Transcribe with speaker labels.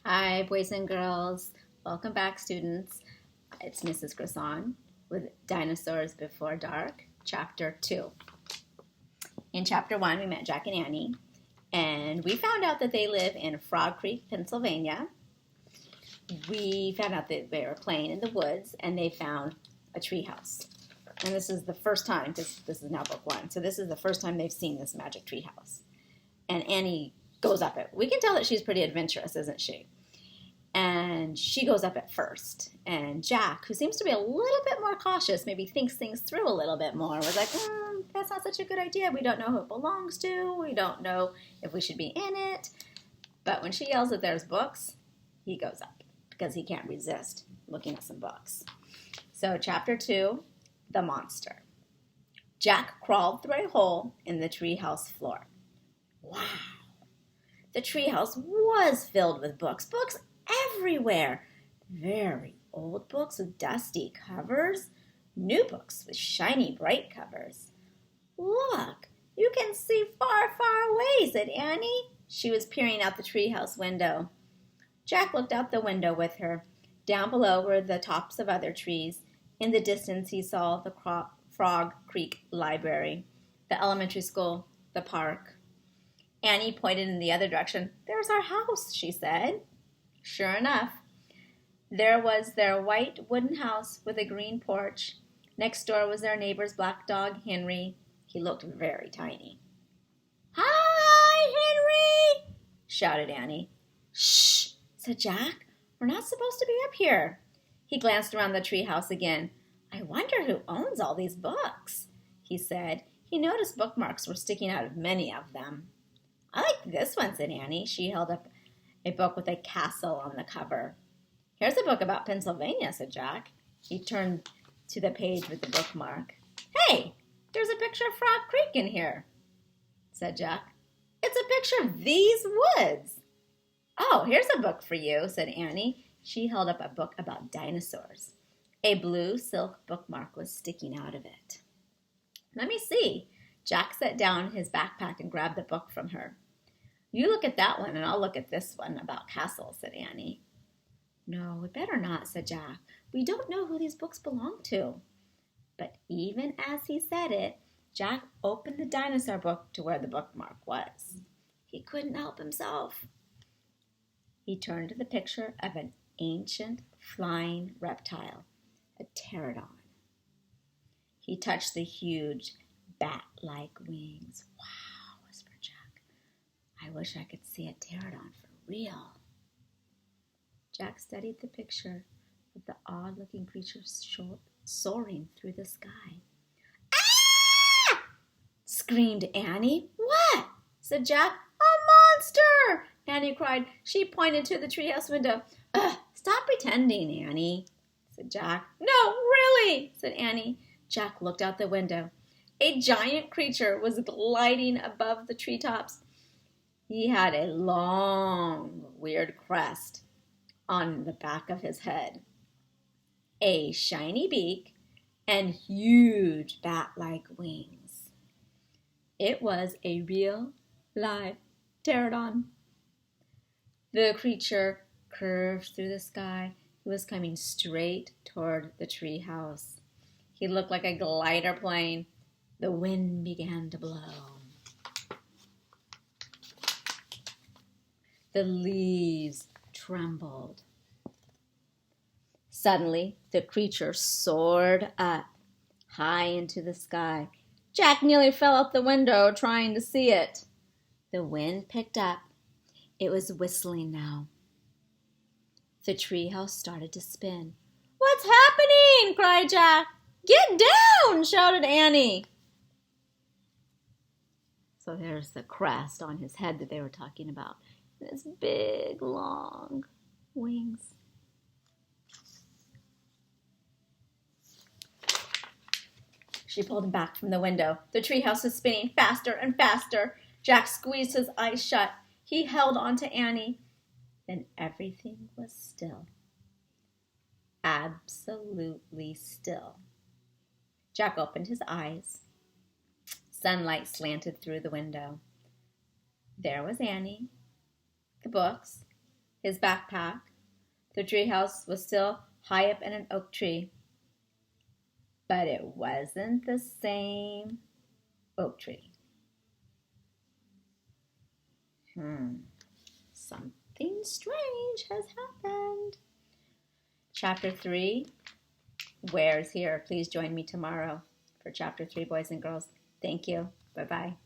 Speaker 1: Hi, boys and girls. Welcome back, students. It's Mrs. Grisson with Dinosaurs Before Dark, Chapter 2. In Chapter 1, we met Jack and Annie, and we found out that they live in Frog Creek, Pennsylvania. We found out that they were playing in the woods, and they found a treehouse. And this is the first time, this is now book 1, so this is the first time they've seen this magic treehouse. And Annie goes up it. We can tell that she's pretty adventurous, isn't she? And she goes up it first. And Jack, who seems to be a little bit more cautious, maybe thinks things through a little bit more, was like, that's not such a good idea. We don't know who it belongs to. We don't know if we should be in it. But when she yells that there's books, he goes up because he can't resist looking at some books. So Chapter 2, The Monster. Jack crawled through a hole in the treehouse floor. Wow! The treehouse was filled with books. Books everywhere. Very old books with dusty covers. New books with shiny, bright covers. Look, you can see far, far away, said Annie. She was peering out the treehouse window. Jack looked out the window with her. Down below were the tops of other trees. In the distance, he saw the Frog Creek Library, the elementary school, the park. Annie pointed in the other direction. There's our house, she said. Sure enough, there was their white wooden house with a green porch. Next door was their neighbor's black dog, Henry. He looked very tiny. Hi, Henry, shouted Annie. Shh, said Jack. We're not supposed to be up here. He glanced around the treehouse again. I wonder who owns all these books, he said. He noticed bookmarks were sticking out of many of them. I like this one, said Annie. She held up a book with a castle on the cover. Here's a book about Pennsylvania, said Jack. He turned to the page with the bookmark. Hey, there's a picture of Frog Creek in here, said Jack. It's a picture of these woods. Oh, here's a book for you, said Annie. She held up a book about dinosaurs. A blue silk bookmark was sticking out of it. Let me see. Jack set down his backpack and grabbed the book from her. You look at that one, and I'll look at this one about castles, said Annie. No, we better not, said Jack. We don't know who these books belong to. But even as he said it, Jack opened the dinosaur book to where the bookmark was. He couldn't help himself. He turned to the picture of an ancient flying reptile, a pterodon. He touched the huge bat-like wings. Wow, whispered Jack. I wish I could see a pterodon for real. Jack studied the picture of the odd-looking creature soaring through the sky. Ah! Screamed Annie. What? Said Jack. A monster! Annie cried. She pointed to the treehouse window. Stop pretending, Annie, said Jack. No, really, said Annie. Jack looked out the window. A giant creature was gliding above the treetops. He had a long, weird crest on the back of his head, a shiny beak, and huge bat-like wings. It was a real, live pterodon. The creature curved through the sky. He was coming straight toward the treehouse. He looked like a glider plane. The wind began to blow. The leaves trembled. Suddenly, the creature soared up, high into the sky. Jack nearly fell out the window trying to see it. The wind picked up. It was whistling now. The treehouse started to spin. What's happening? Cried Jack. Get down, shouted Annie. So there's the crest on his head that they were talking about. And his big, long wings. She pulled him back from the window. The treehouse was spinning faster and faster. Jack squeezed his eyes shut. He held on to Annie. Then everything was still. Absolutely still. Jack opened his eyes. Sunlight slanted through the window. There was Annie, the books, his backpack. The treehouse was still high up in an oak tree, but it wasn't the same oak tree. Something strange has happened. Chapter 3, Where's Here? Please join me tomorrow for Chapter 3, boys and girls. Thank you. Bye-bye.